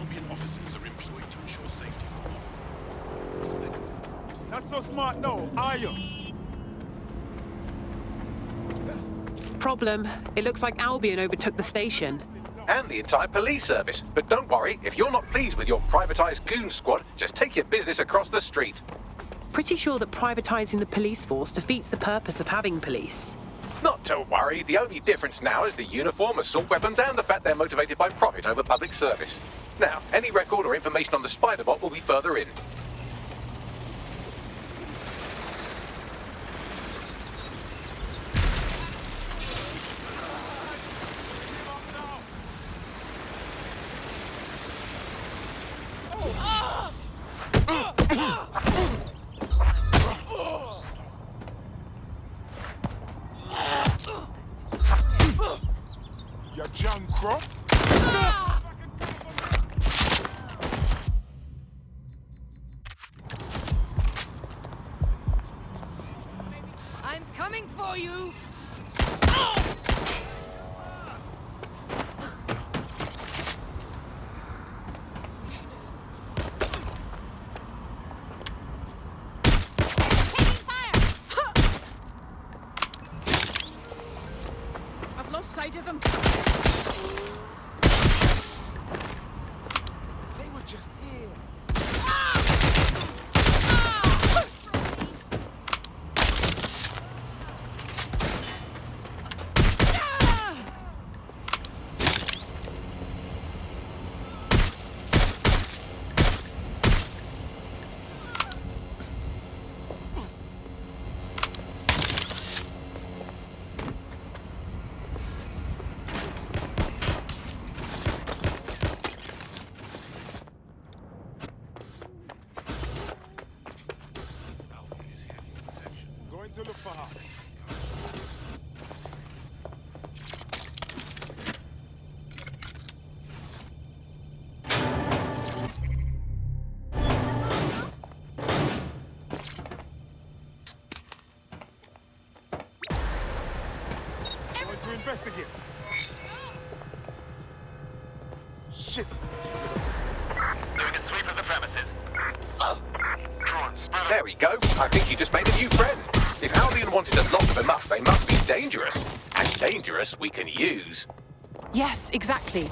Albion officers are employed to ensure safety for all. Not so smart now, are you? Problem. It looks like Albion overtook the station. And the entire police service. But don't worry, if you're not pleased with your privatized goon squad, just take your business across the street. Pretty sure that privatizing the police force defeats the purpose of having police. Not to worry, the only difference now is the uniform, assault weapons, and the fact they're motivated by profit over public service. Now, any record or information on the Spider-Bot will be further in. You John Crow? I'm coming for you! I've lost sight of them. They were just here. Going to look for her. Going to investigate. Shit. Doing a sweep of the premises. Drawn, spread There we go. I think you just made a new friend. If Albion wanted to lock them up, they must be dangerous. And dangerous we can use. Yes, exactly.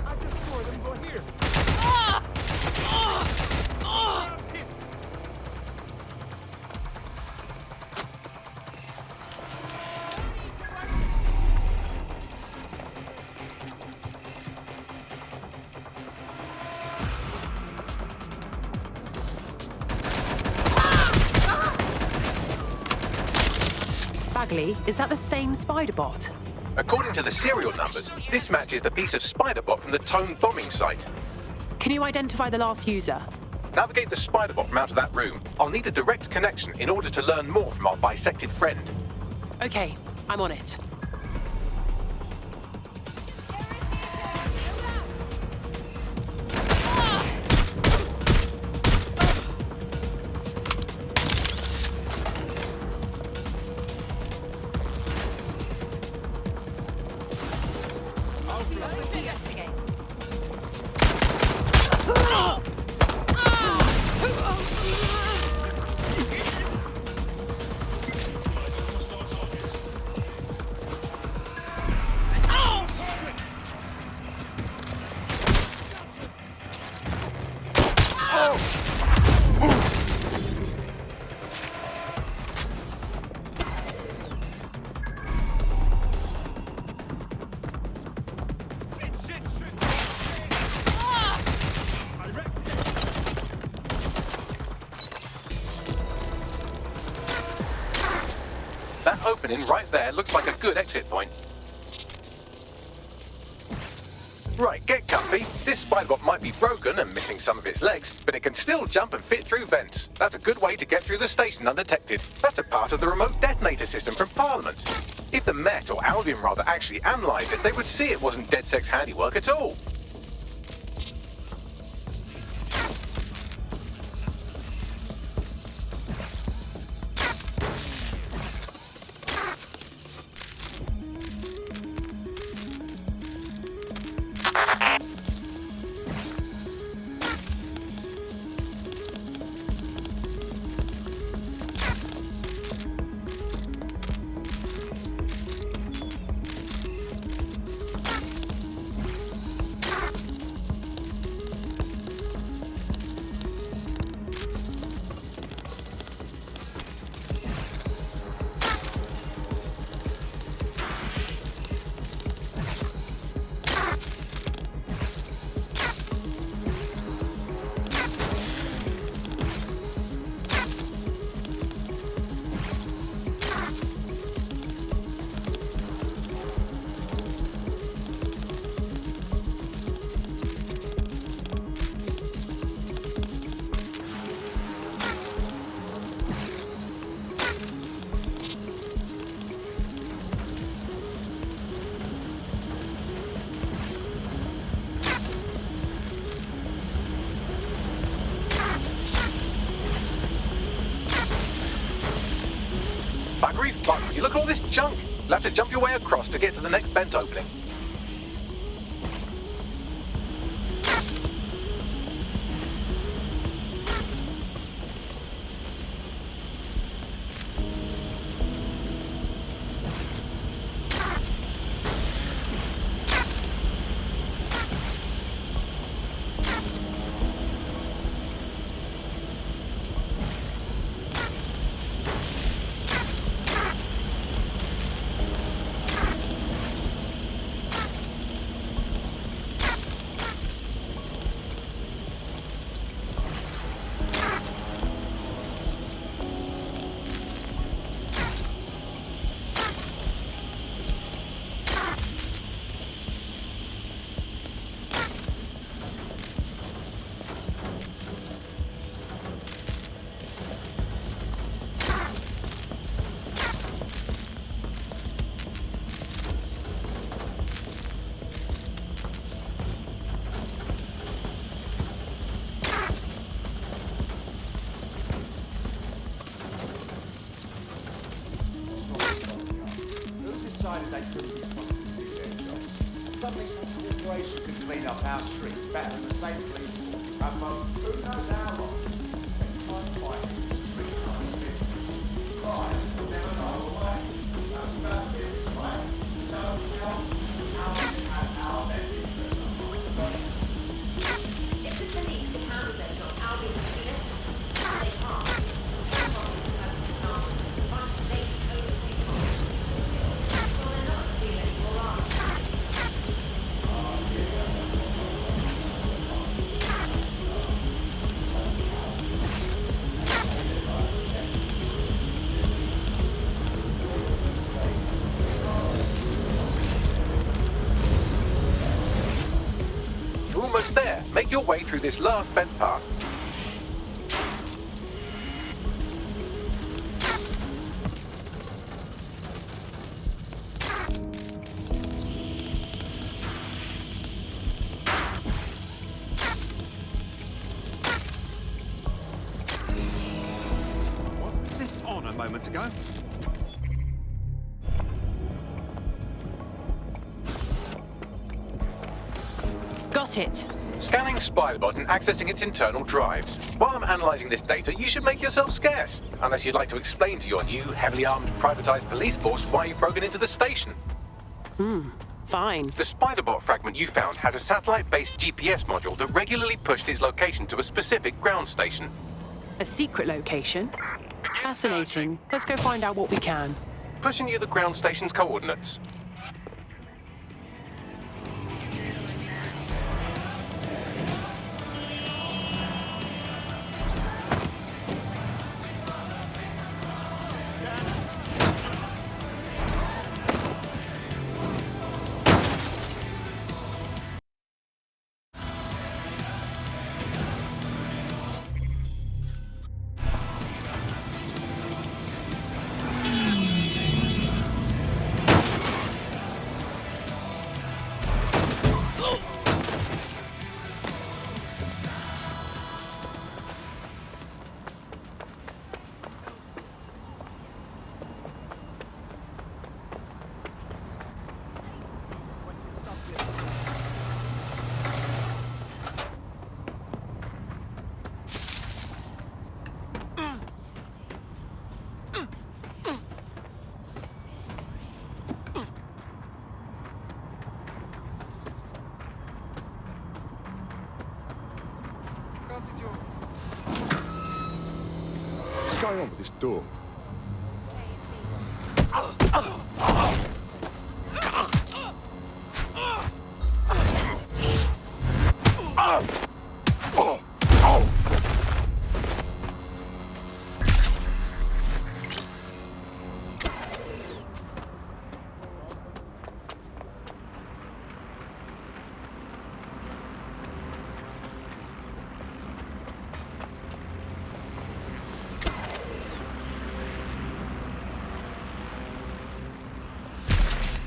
I just saw them go here. Hit. Bagley, is that the same Spider-Bot? According to the serial numbers, this matches the piece of Spider-Bot from the Tone bombing site. Can you identify the last user? Navigate the Spider-Bot from out of that room. I'll need a direct connection in order to learn more from our bisected friend. Okay, I'm on it. Investigate. That opening right there looks like a good exit point. Right, get comfy. This Spider-Bot might be broken and missing some of its legs, but it can still jump and fit through vents. That's a good way to get through the station undetected. That's a part of the remote detonator system from Parliament. If the Met, or Albion rather, actually analysed it, they would see it wasn't DedSec's handiwork at all. crazy. Look at all this junk. You'll have to jump your way across to get to the next vent opening. Who decided they couldn't be trusted to do their jobs? Suddenly some corporation could clean up our streets better than the same police force. And who knows how long? They can't fight it. Street crime business. Right, never know away. That's about it, right? So we are our message. If the police can handle their job, our business is they can't. You're almost there. Make your way through this last vent path. Wasn't this on a moment ago? Got it. Scanning Spybot and accessing its internal drives. While I'm analysing this data, you should make yourself scarce. Unless you'd like to explain to your new, heavily armed, privatised police force why you've broken into the station. Fine. The Spiderbot fragment you found has a satellite-based GPS module that regularly pushed its location to a specific ground station. A secret location? Fascinating. Let's go find out what we can. Pushing you the ground station's coordinates. What's going on with this door?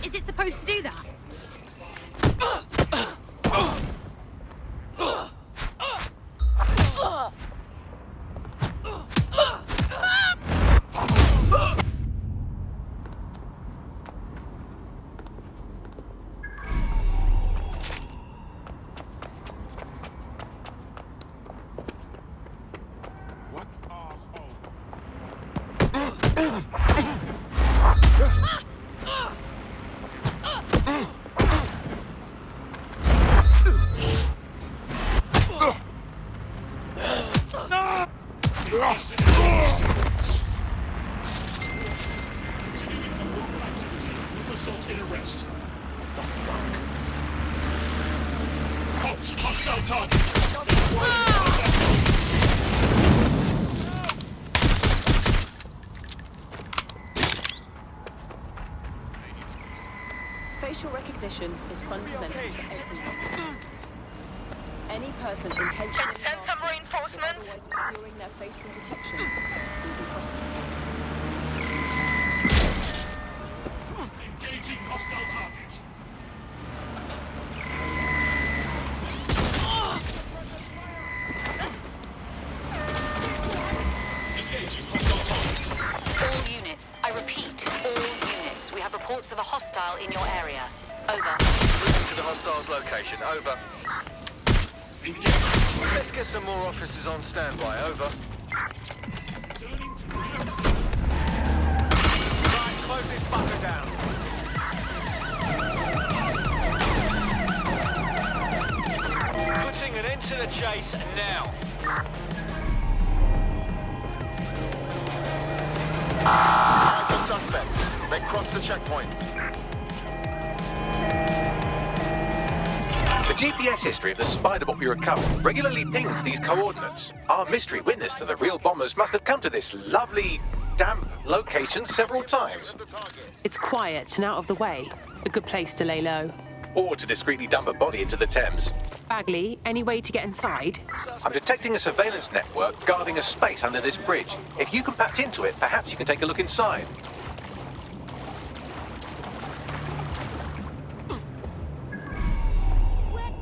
Is it supposed to do that? Ubisoft in arrest. What the fuck? Halt! Hostile target! Facial recognition is fundamental to everyone. Any person intentionally Send some reinforcements. otherwise obscuring their face from detection will be prosecuted. Engaging hostile target. Engaging hostile target. All units. I repeat, all units. We have reports of a hostile in your area. Over. Moving to the hostile's location. Over. Let's get some more officers on standby. Over. Right, close this fucker down. Putting an end to the chase now. Eyes on suspect. They crossed the checkpoint. The GPS history of the Spider-Bot we recovered regularly pings these coordinates. Our mystery witness to the real bombers must have come to this lovely, damp location several times. It's quiet and out of the way. A good place to lay low. Or to discreetly dump a body into the Thames. Bagley, any way to get inside? I'm detecting a surveillance network guarding a space under this bridge. If you can patch into it, perhaps you can take a look inside.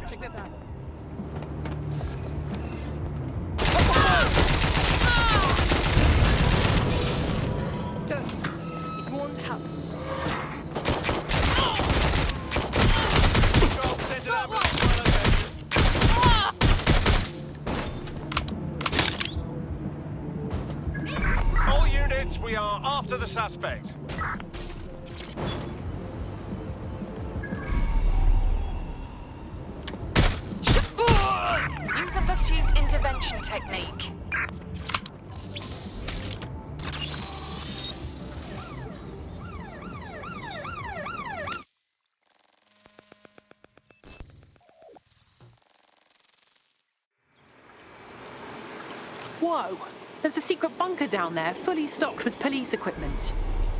Check that out. Don't. It won't happen. All units, we are after the suspect. Use a pursuit intervention technique. Whoa! There's a secret bunker down there, fully stocked with police equipment.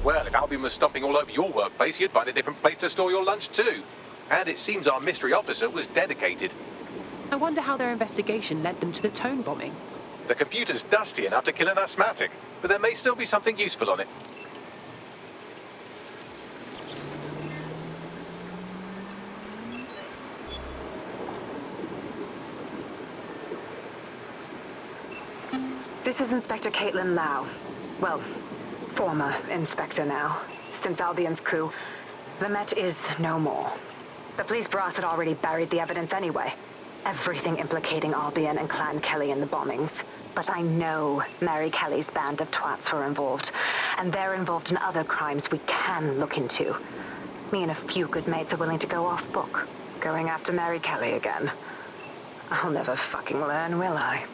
Well, if Albion was stomping all over your workplace, you'd find a different place to store your lunch too. And it seems our mystery officer was dedicated. I wonder how their investigation led them to the Tone bombing. The computer's dusty enough to kill an asthmatic, but there may still be something useful on it. This is Inspector Caitlin Lau. Well, former inspector now. Since Albion's coup, the Met is no more. The police brass had already buried the evidence anyway. Everything implicating Albion and Clan Kelly in the bombings. But I know Mary Kelly's band of twats were involved, and they're involved in other crimes we can look into. Me and a few good mates are willing to go off book, going after Mary Kelly again. I'll never fucking learn, will I?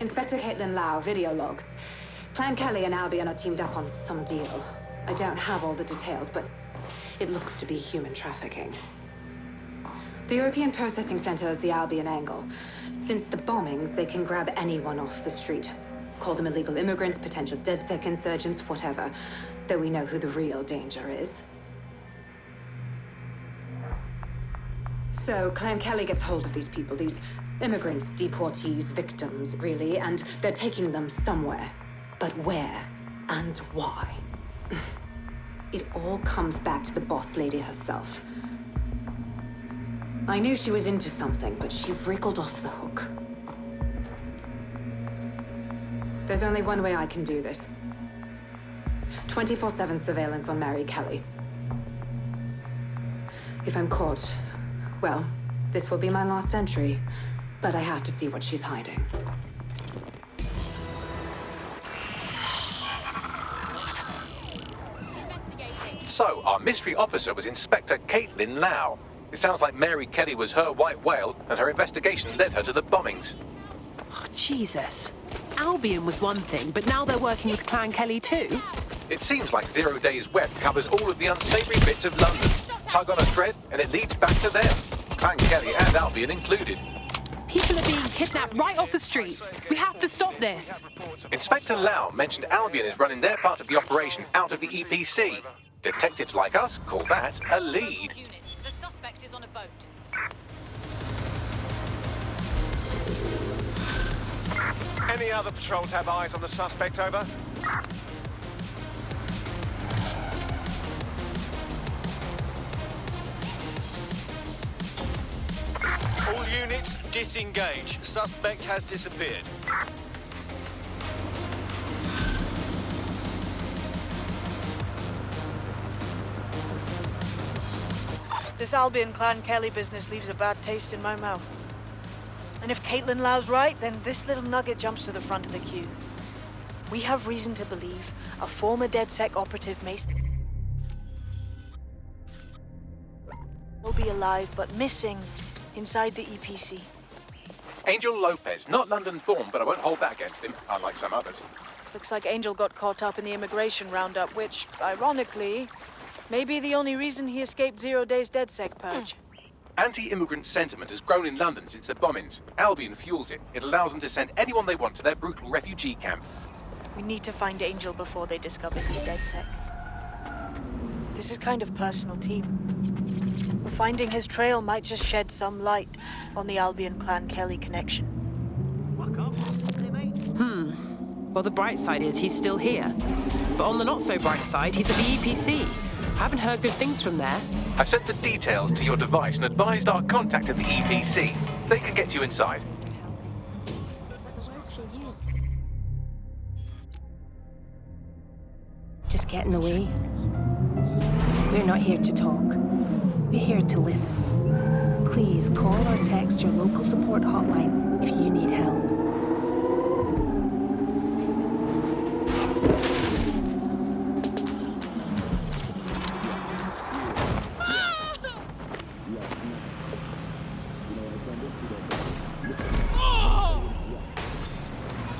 Inspector Caitlin Lau, video log. Clan Kelly and Albion are teamed up on some deal. I don't have all the details, but it looks to be human trafficking. The European Processing Center is the Albion angle. Since the bombings, they can grab anyone off the street. Call them illegal immigrants, potential DedSec insurgents, whatever. Though we know who the real danger is. So, Clan Kelly gets hold of these people, these immigrants, deportees, victims, really, and they're taking them somewhere. But where and why? It all comes back to the boss lady herself. I knew she was into something, but she wriggled off the hook. There's only one way I can do this. 24/7 surveillance on Mary Kelly. If I'm caught, well, this will be my last entry. But I have to see what she's hiding. So, our mystery officer was Inspector Caitlin Lau. It sounds like Mary Kelly was her white whale, and her investigation led her to the bombings. Oh, Jesus. Albion was one thing, but now they're working with Clan Kelly too? It seems like Zero Days Web covers all of the unsavory bits of London. Tug on a thread, and it leads back to them. Clan Kelly and Albion included. People are being kidnapped right off the streets. We have to stop this. Inspector Lau mentioned Albion is running their part of the operation out of the EPC. Detectives like us call that a lead. Units, the suspect is on a boat. Any other patrols have eyes on the suspect, over? All units, disengage. Suspect has disappeared. This Albion Clan Kelly business leaves a bad taste in my mouth. And if Caitlin Lau's right, then this little nugget jumps to the front of the queue. We have reason to believe a former DedSec operative may still be alive but missing inside the EPC. Angel Lopez, not London-born, but I won't hold that against him, unlike some others. Looks like Angel got caught up in the immigration roundup, which, ironically, may be the only reason he escaped 0 Days DedSec purge. Anti-immigrant sentiment has grown in London since the bombings. Albion fuels it. It allows them to send anyone they want to their brutal refugee camp. We need to find Angel before they discover he's DedSec. This is kind of personal, team. Finding his trail might just shed some light on the Albion Clan Kelly connection. Well, the bright side is he's still here. But on the not-so-bright side, he's at the EPC. Haven't heard good things from there. I've sent the details to your device and advised our contact at the EPC. They can get you inside. Just get in the way. We're not here to talk. We're here to listen. Please call or text your local support hotline if you need help.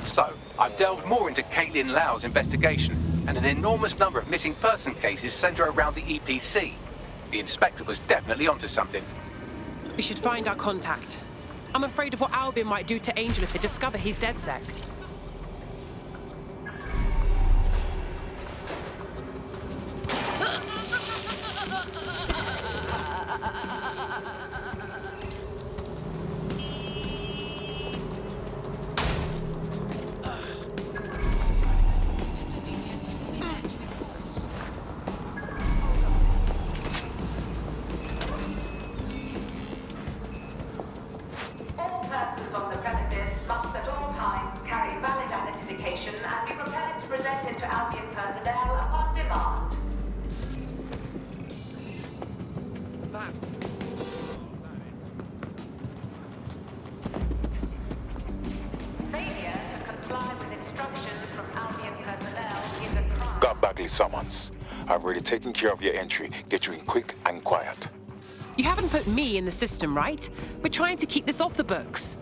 So, I've delved more into Caitlin Lau's investigation, and an enormous number of missing person cases centre around the EPC. The inspector was definitely onto something. We should find our contact. I'm afraid of what Albion might do to Angel if they discover he's DedSec. All persons on the premises must at all times carry valid identification and be prepared to present it to Albion personnel upon demand. Failure to comply with instructions from Albion personnel is a crime. Got Bagley summons. I've already taken care of your entry. Get you in quick and quiet. You haven't put me in the system, right? We're trying to keep this off the books.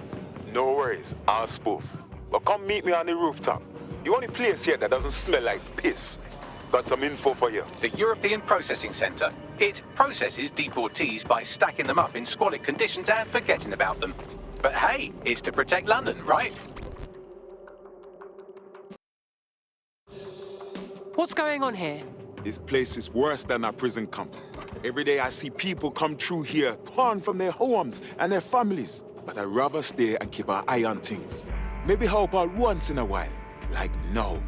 No worries, I'll spoof. But come meet me on the rooftop. The only place here that doesn't smell like piss. Got some info for you. The European Processing Centre. It processes deportees by stacking them up in squalid conditions and forgetting about them. But hey, it's to protect London, right? What's going on here? This place is worse than a prison camp. Every day I see people come through here, torn from their homes and their families. But I'd rather stay and keep an eye on things. Maybe help out once in a while, like now.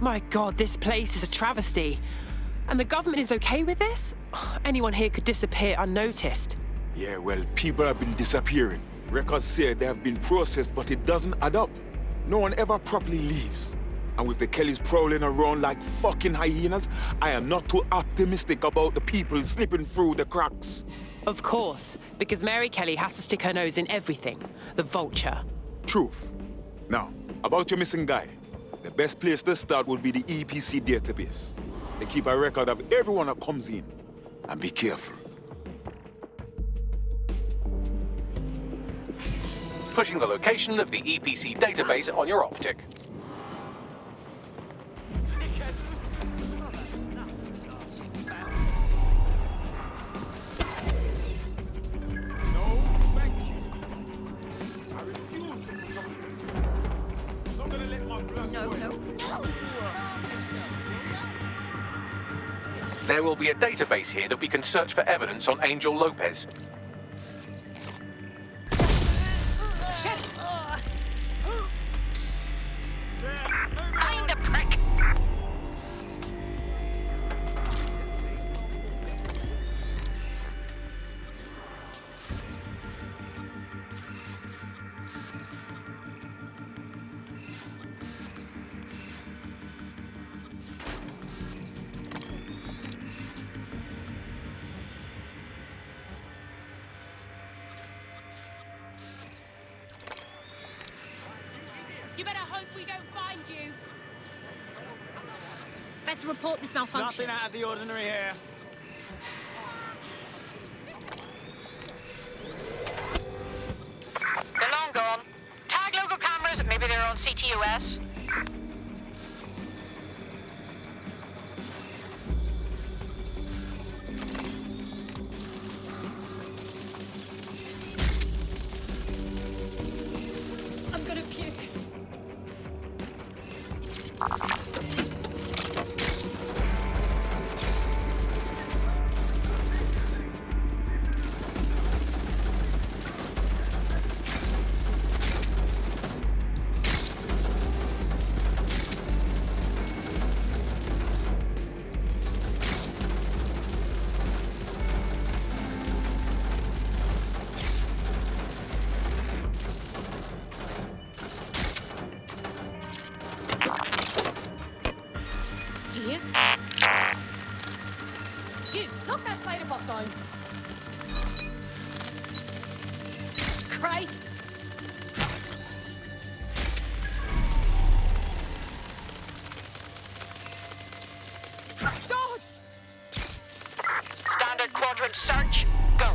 My God, this place is a travesty. And the government is okay with this? Anyone here could disappear unnoticed. Yeah, well, people have been disappearing. Records say they have been processed, but it doesn't add up. No one ever properly leaves. And with the Kellys prowling around like fucking hyenas, I am not too optimistic about the people slipping through the cracks. Of course, because Mary Kelly has to stick her nose in everything. The vulture. Truth. Now, about your missing guy. The best place to start would be the EPC database. They keep a record of everyone that comes in. And be careful. Pushing the location of the EPC database on your optic. There will be a database here that we can search for evidence on Angel Lopez. Find a prick! You better hope we don't find you. Better report this malfunction. Nothing out of the ordinary here. They're long gone. Tag local cameras, maybe they're on CTOS. I'm gonna puke. Here. You, knock that spider bot down. Christ! God! Standard quadrant search, go.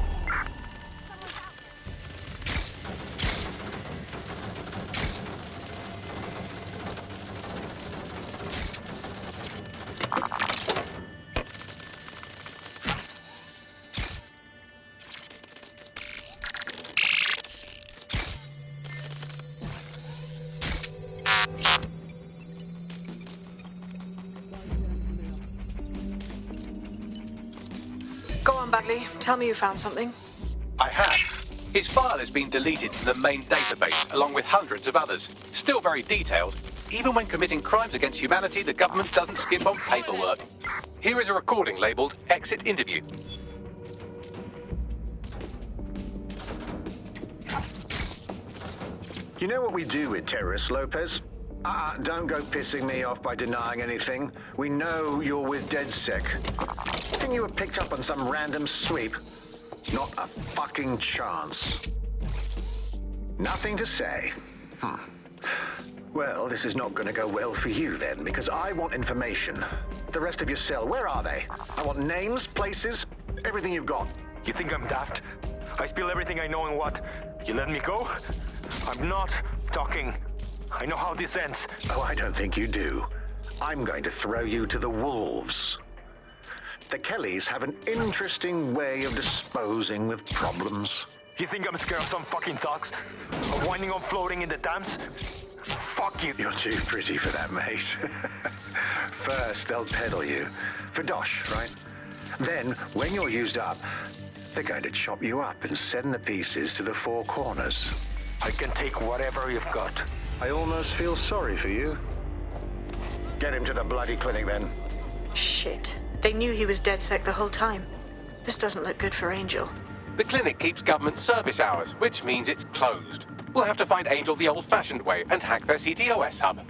Go on, Bagley. Tell me you found something. I have. His file has been deleted from the main database, along with hundreds of others. Still very detailed. Even when committing crimes against humanity, the government doesn't skimp on paperwork. Here is a recording labeled Exit Interview. You know what we do with terrorists, Lopez? Don't go pissing me off by denying anything. We know you're with DedSec. Think you were picked up on some random sweep? Not a fucking chance. Nothing to say. Well, this is not going to go well for you then, because I want information. The rest of your cell, where are they? I want names, places, everything you've got. You think I'm daft? I spill everything I know and what? You let me go? I'm not talking. I know how this ends. Oh, I don't think you do. I'm going to throw you to the wolves. The Kellys have an interesting way of disposing with problems. You think I'm scared of some fucking thugs? Of winding up floating in the dams? Fuck you. You're too pretty for that, mate. First, they'll peddle you. For dosh, right? Then, when you're used up, they're going to chop you up and send the pieces to the four corners. I can take whatever you've got. I almost feel sorry for you. Get him to the bloody clinic, then. Shit. They knew he was DedSec the whole time. This doesn't look good for Angel. The clinic keeps government service hours, which means it's closed. We'll have to find Angel the old-fashioned way and hack their CTOS hub.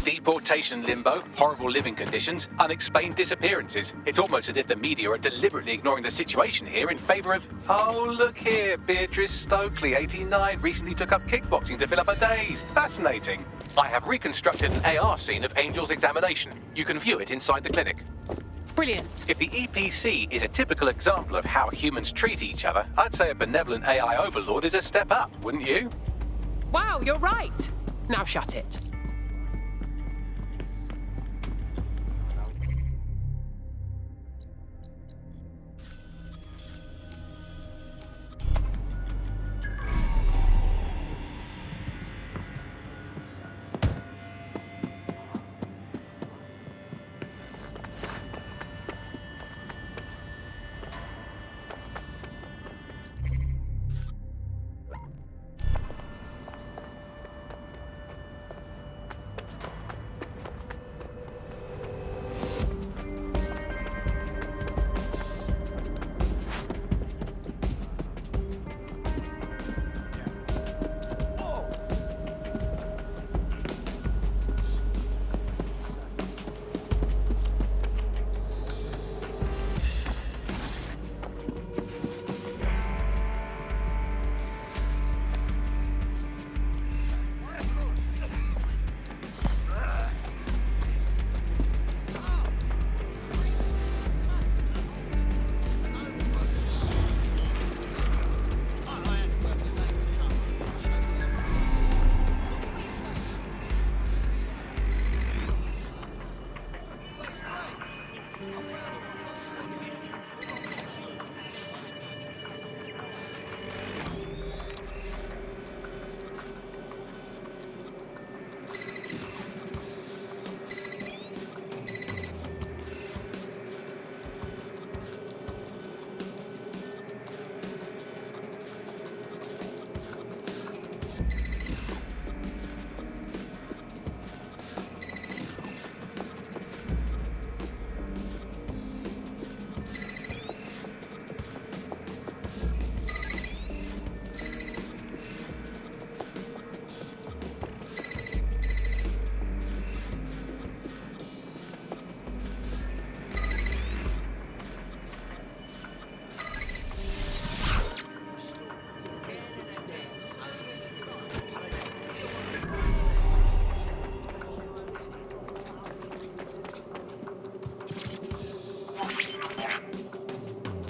Deportation limbo, horrible living conditions, unexplained disappearances. It's almost as if the media are deliberately ignoring the situation here in favor of... Oh, look here, Beatrice Stokely, 89, recently took up kickboxing to fill up her days. Fascinating. I have reconstructed an AR scene of Angel's examination. You can view it inside the clinic. Brilliant. If the EPC is a typical example of how humans treat each other, I'd say a benevolent AI overlord is a step up, wouldn't you? Wow, you're right. Now shut it.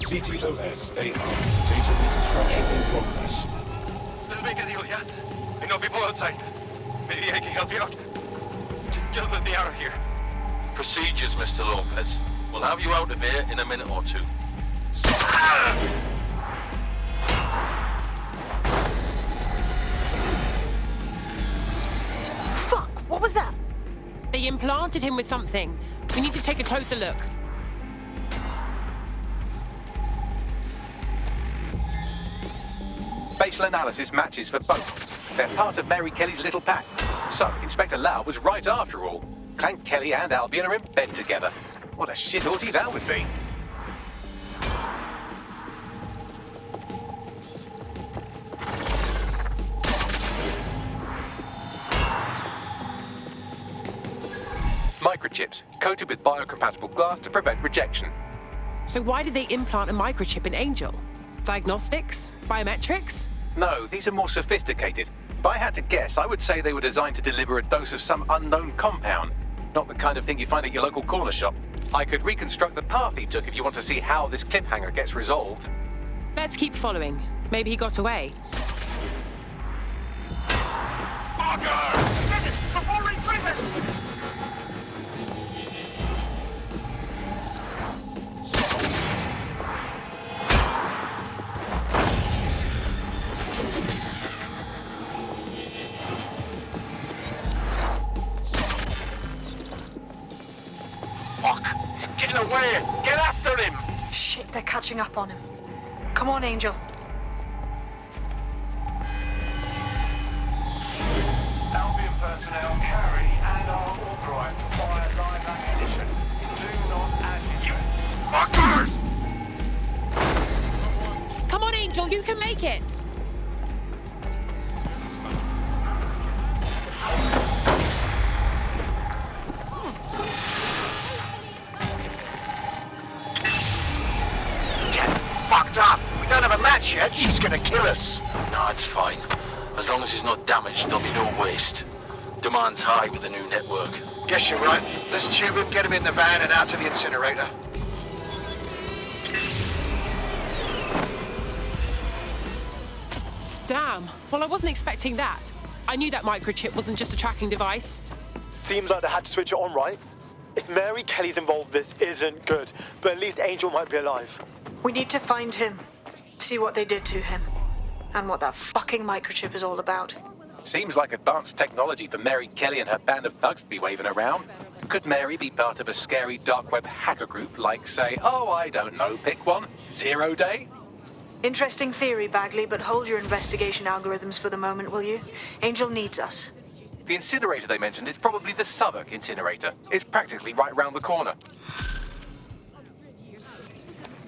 CTOS AR. Data reconstruction in progress. Let's make a deal, yeah? I know people outside. Maybe I can help you out. Just let me out of here. Procedures, Mr. Lopez. We'll have you out of here in a minute or two. Fuck! What was that? They implanted him with something. We need to take a closer look. Facial analysis matches for both. They're part of Mary Kelly's little pack. So, Inspector Lau was right after all. Clank Kelly and Albion are in bed together. What a shit orgy that would be. Microchips, coated with biocompatible glass to prevent rejection. So why did they implant a microchip in Angel? Diagnostics? Biometrics? No, these are more sophisticated. If I had to guess, I would say they were designed to deliver a dose of some unknown compound. Not the kind of thing you find at your local corner shop. I could reconstruct the path he took if you want to see how this cliffhanger gets resolved. Let's keep following. Maybe he got away. Fucker! Get it! Before retrievers! Away! Get after him! Shit, they're catching up on him. Come on, Angel. Albion personnel carry and are authorized to fire live ammunition. Do not agitate. Fuckers! Come on, Angel, you can make it! Up. We don't have a match yet. She's gonna kill us. No, it's fine. As long as he's not damaged, there'll be no waste. Demand's high with the new network. Guess you're right. Let's tube him, get him in the van and out to the incinerator. Damn. Well, I wasn't expecting that. I knew that microchip wasn't just a tracking device. Seems like they had to switch it on, right? If Mary Kelly's involved, this isn't good. But at least Angel might be alive. We need to find him, see what they did to him, and what that fucking microchip is all about. Seems like advanced technology for Mary Kelly and her band of thugs to be waving around. Could Mary be part of a scary dark web hacker group like, say, oh, I don't know, pick one, 0 Day? Interesting theory, Bagley, but hold your investigation algorithms for the moment, will you? Angel needs us. The incinerator they mentioned is probably the Southwark incinerator. It's practically right round the corner.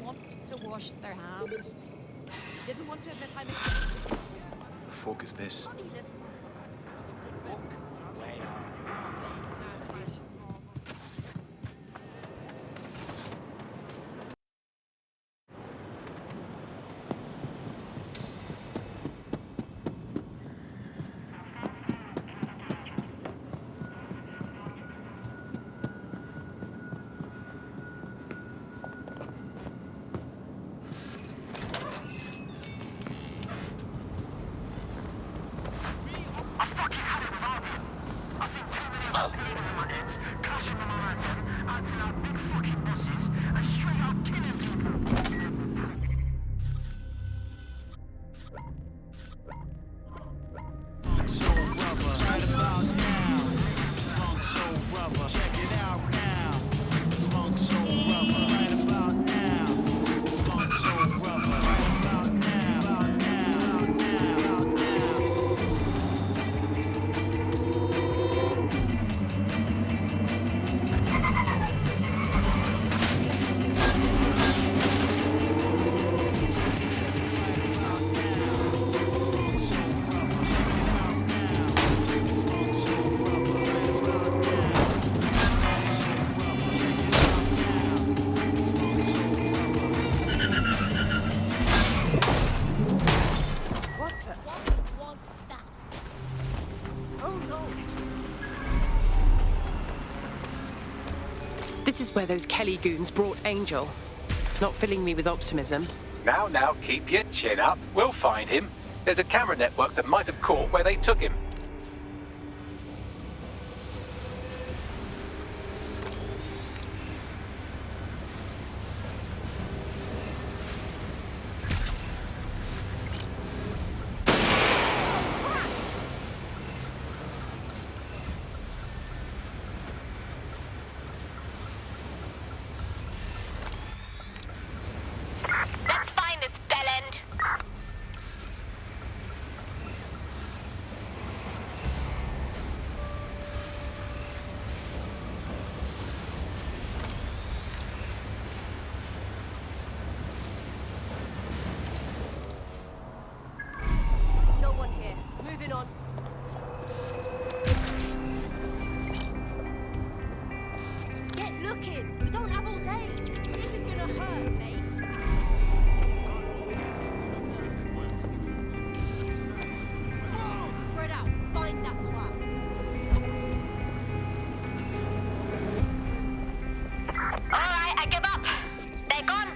To wash their hands. Didn't want to admit how many. The fuck is this? This is where those Kelly goons brought Angel. Not filling me with optimism. Now, keep your chin up. We'll find him. There's a camera network that might have caught where they took him. Let's find this bellend. No one here. Moving on. Get looking. We don't have all day. This is gonna hurt, mate. Spread out. Find that twat. Alright, I give up. They're gone.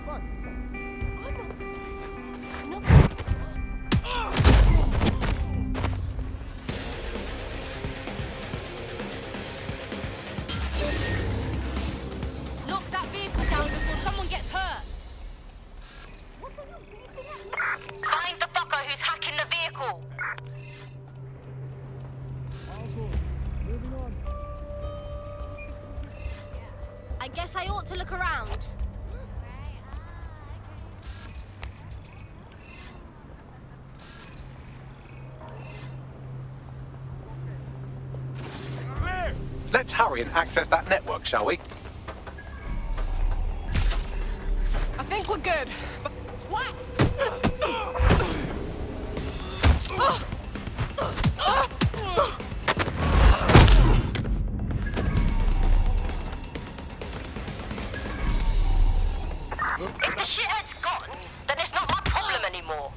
What? Knock that vehicle down before someone gets hurt. Find the fucker who's hacking the vehicle. I guess I ought to look around. Let's hurry and access that network, shall we? I think we're good. But what? If the shithead's gone, then it's not my problem anymore.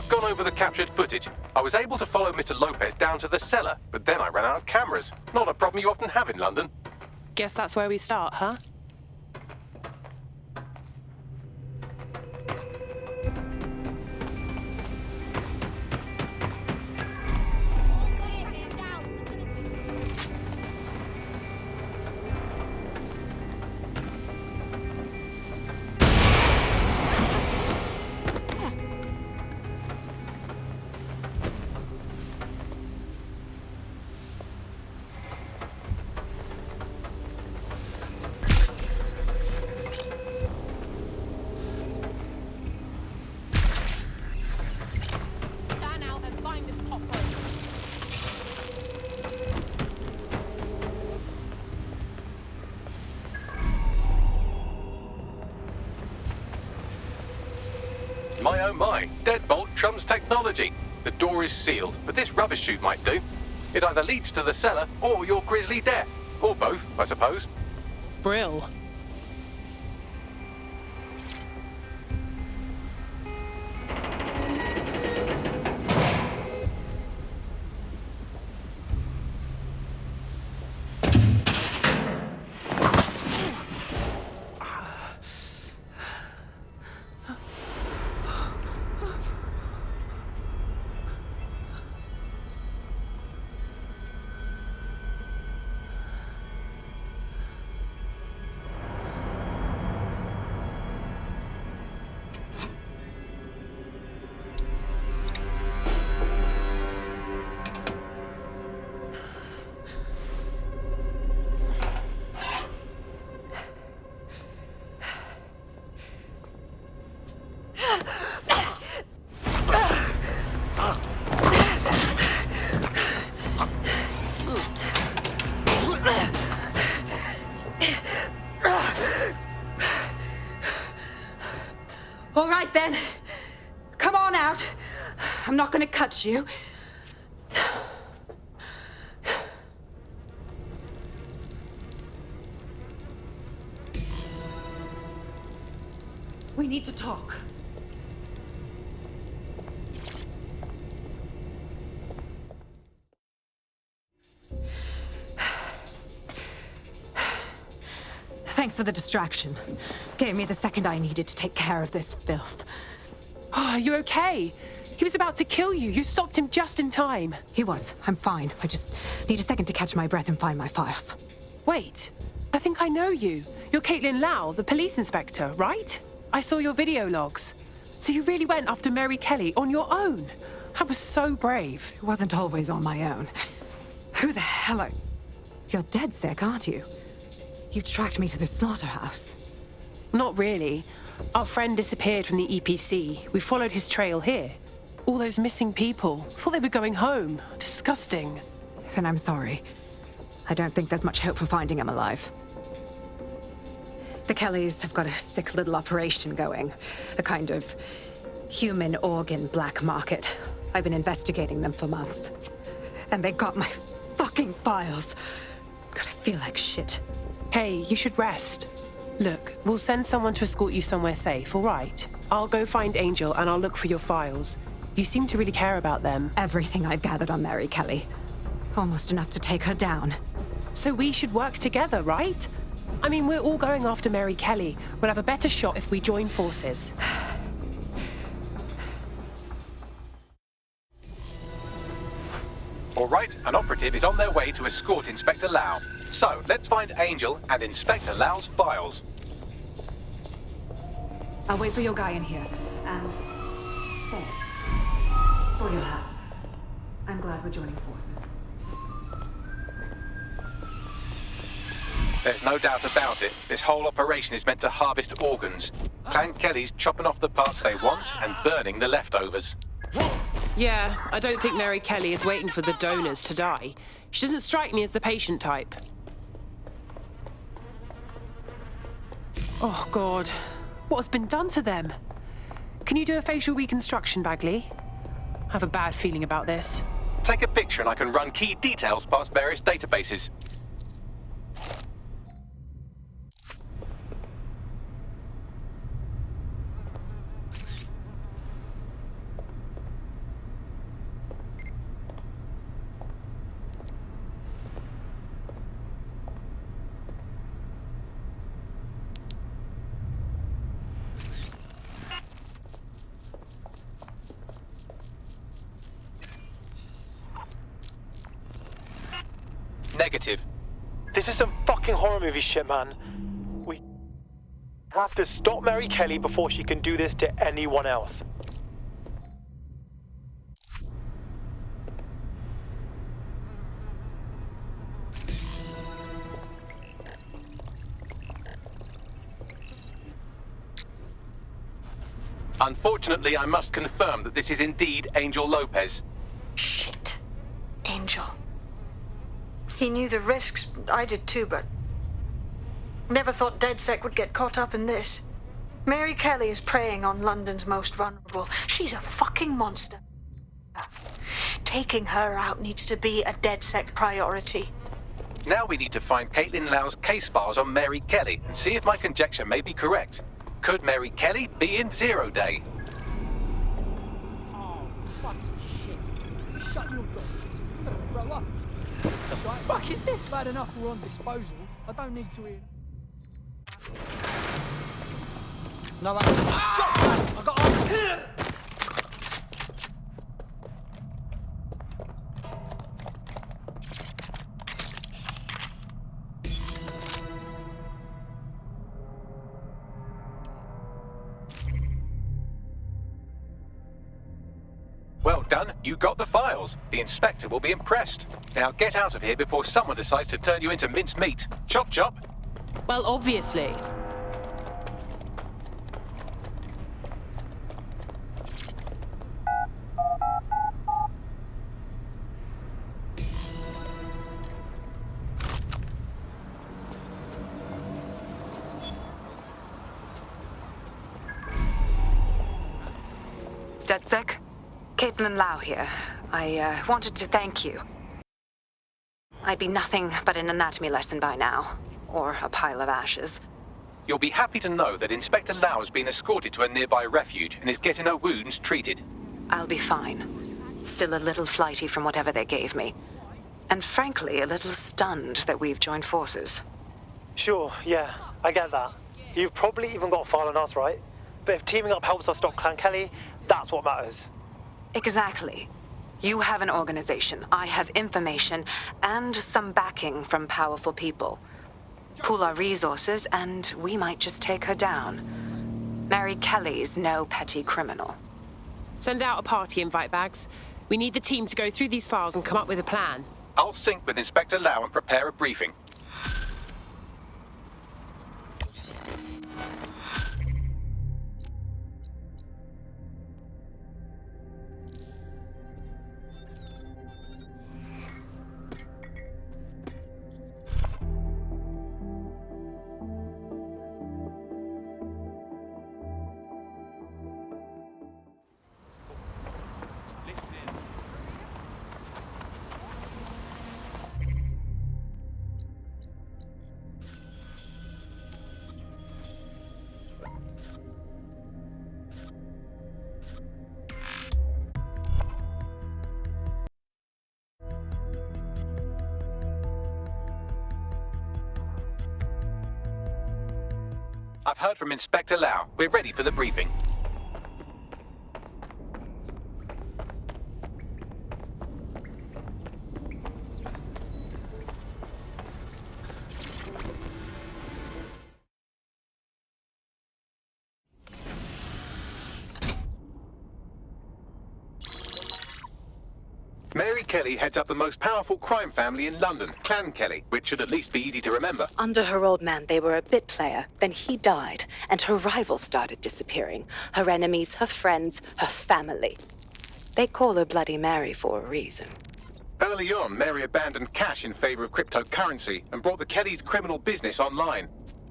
I've gone over the captured footage. I was able to follow Mr. Lopez down to the cellar, but then I ran out of cameras. Not a problem you often have in London. Guess that's where we start, huh? My oh my, deadbolt trumps technology. The door is sealed, but this rubbish chute might do. It either leads to the cellar or your grisly death. Or both, I suppose. Brill. All right, then. Come on out. I'm not gonna cut you. We need to talk. Thanks for the distraction. Gave me the second I needed to take care of this filth. Oh, are you okay? He was about to kill you. You stopped him just in time. He was. I'm fine. I just need a second to catch my breath and find my files. Wait, I think I know you. You're Caitlin Lau, the police inspector, right? I saw your video logs. So you really went after Mary Kelly on your own? That was so brave. It wasn't always on my own. Who the hell are... You're DedSec, aren't you? You tracked me to the slaughterhouse. Not really. Our friend disappeared from the EPC. We followed his trail here. All those missing people. Thought they were going home. Disgusting. Then I'm sorry. I don't think there's much hope for finding him alive. The Kellys have got a sick little operation going. A kind of human organ black market. I've been investigating them for months. And they got my fucking files. God, I feel like shit. Hey, you should rest. Look, we'll send someone to escort you somewhere safe, all right? I'll go find Angel and I'll look for your files. You seem to really care about them. Everything I've gathered on Mary Kelly. Almost enough to take her down. So we should work together, right? I mean, we're all going after Mary Kelly. We'll have a better shot if we join forces. All right, an operative is on their way to escort Inspector Lau. So, let's find Angel and Inspector Lau's files. I'll wait for your guy in here. And... thanks. For your help. I'm glad we're joining forces. There's no doubt about it. This whole operation is meant to harvest organs. Clan Kelly's chopping off the parts they want and burning the leftovers. Yeah, I don't think Mary Kelly is waiting for the donors to die. She doesn't strike me as the patient type. Oh, God. What has been done to them? Can you do a facial reconstruction, Bagley? I have a bad feeling about this. Take a picture and I can run key details past various databases. Negative. This is some fucking horror movie shit, man. We have to stop Mary Kelly before she can do this to anyone else. Unfortunately, I must confirm that this is indeed Angel Lopez. Shit. Angel. He knew the risks. I did too, but never thought DedSec would get caught up in this. Mary Kelly is preying on London's most vulnerable. She's a fucking monster. Taking her out needs to be a DedSec priority. Now we need to find Caitlin Lau's case files on Mary Kelly and see if my conjecture may be correct. Could Mary Kelly be in Zero Day? Oh, fucking shit. Shut your gun. Roll up. The fuck is this? Bad enough we're on disposal. I don't need to hear. No, shots, I got on. Well done, you got the files. The inspector will be impressed. Now get out of here before someone decides to turn you into mincemeat. Chop chop. Well, obviously. DedSec? Caitlin Lau here. I wanted to thank you. I'd be nothing but an anatomy lesson by now. Or a pile of ashes. You'll be happy to know that Inspector Lau has been escorted to a nearby refuge and is getting her wounds treated. I'll be fine. Still a little flighty from whatever they gave me. And frankly, a little stunned that we've joined forces. Sure, yeah, I get that. You've probably even got a file on us, right? But if teaming up helps us stop Clan Kelly, that's what matters. Exactly. You have an organization, I have information, and some backing from powerful people. Pool our resources, and we might just take her down. Mary Kelly's no petty criminal. Send out a party invite bags. We need the team to go through these files and come up with a plan. I'll sync with Inspector Lau and prepare a briefing. I've heard from Inspector Lau. We're ready for the briefing. Mary Kelly heads up the most powerful crime family in London, Clan Kelly, which should at least be easy to remember. Under her old man, they were a bit player. Then he died, and her rivals started disappearing. Her enemies, her friends, her family. They call her Bloody Mary for a reason. Early on, Mary abandoned cash in favor of cryptocurrency and brought the Kellys' criminal business online.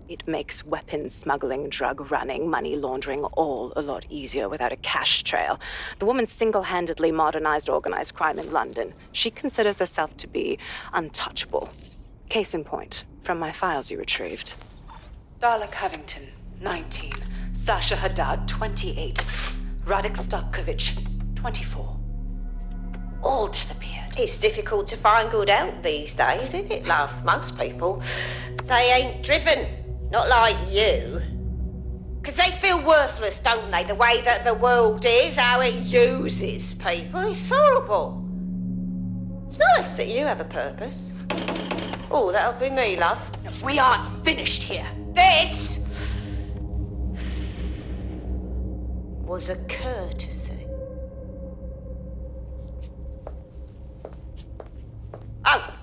It makes weapons smuggling, drug running, money laundering all a lot easier without a cash trail. The woman single-handedly modernized organized crime in London. She considers herself to be untouchable. Case in point, from my files you retrieved. Darla Covington, 19. Sasha Haddad, 28. Radek Starkovich, 24. All disappeared. It's difficult to find good help these days, isn't it, love? Most people, they ain't driven. Not like you. Because they feel worthless, don't they? The way that the world is, how it uses people. It's horrible. It's nice that you have a purpose. Oh, that'll be me, love. We aren't finished here. This was a courtesy. Oh,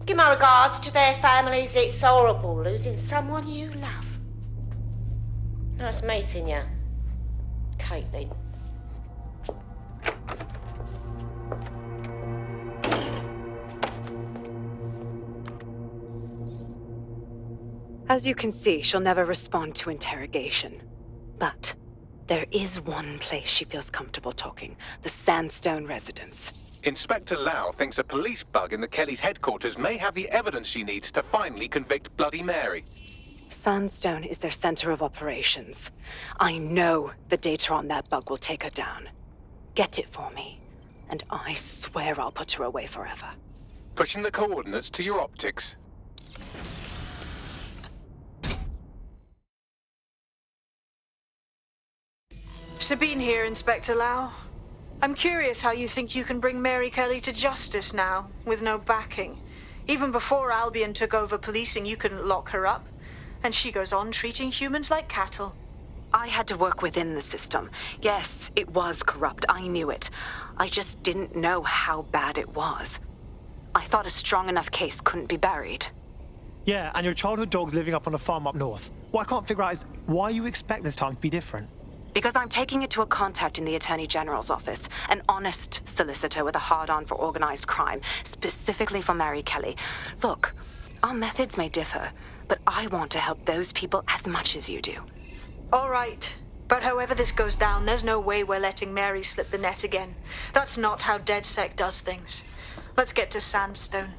give my regards to their families. It's horrible losing someone you love. Nice meeting you, Caitlin. As you can see, she'll never respond to interrogation. But there is one place she feels comfortable talking, the Sandstone residence. Inspector Lau thinks a police bug in the Kellys' headquarters may have the evidence she needs to finally convict Bloody Mary. Sandstone is their center of operations. I know the data on that bug will take her down. Get it for me, and I swear I'll put her away forever. Pushing the coordinates to your optics. Sabine here, Inspector Lau. I'm curious how you think you can bring Mary Kelly to justice now, with no backing. Even before Albion took over policing, you couldn't lock her up. And she goes on treating humans like cattle. I had to work within the system. Yes, it was corrupt. I knew it. I just didn't know how bad it was. I thought a strong enough case couldn't be buried. Yeah, and your childhood dog's living up on a farm up north. What I can't figure out is why you expect this time to be different. Because I'm taking it to a contact in the Attorney General's office, an honest solicitor with a hard-on for organized crime, specifically for Mary Kelly. Look, our methods may differ, but I want to help those people as much as you do. All right. But however this goes down, there's no way we're letting Mary slip the net again. That's not how DedSec does things. Let's get to Sandstone.